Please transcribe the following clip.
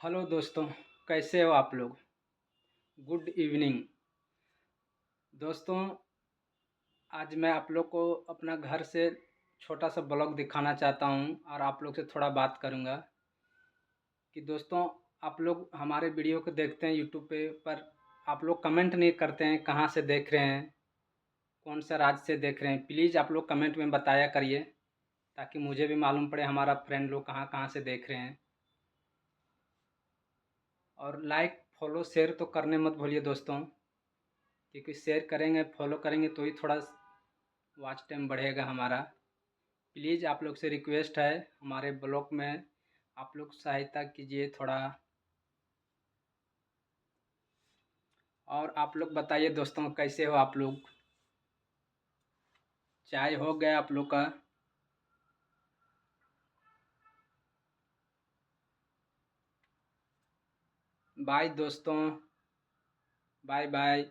Hello दोस्तों, कैसे हो आप लोग। गुड इवनिंग दोस्तों। आज मैं आप लोग को अपना घर से छोटा सा ब्लॉग दिखाना चाहता हूं और आप लोग से थोड़ा बात करूंगा कि दोस्तों, आप लोग हमारे वीडियो को देखते हैं यूट्यूब पे, पर आप लोग कमेंट नहीं करते हैं कहां से देख रहे हैं, कौन सा राज्य से देख रहे हैं। प्लीज़ आप लोग कमेंट में बताया करिए ताकि मुझे भी मालूम पड़े हमारा फ्रेंड लोग कहां कहां से देख रहे हैं। और लाइक फॉलो शेयर तो करने मत भूलिए दोस्तों, क्योंकि शेयर करेंगे फॉलो करेंगे तो ही थोड़ा वॉच टाइम बढ़ेगा हमारा। प्लीज़ आप लोग से रिक्वेस्ट है, हमारे ब्लॉग में आप लोग सहायता कीजिए थोड़ा। और आप लोग बताइए दोस्तों, कैसे हो आप लोग। चाय हो गया आप लोग का। बाय दोस्तों, बाय बाय।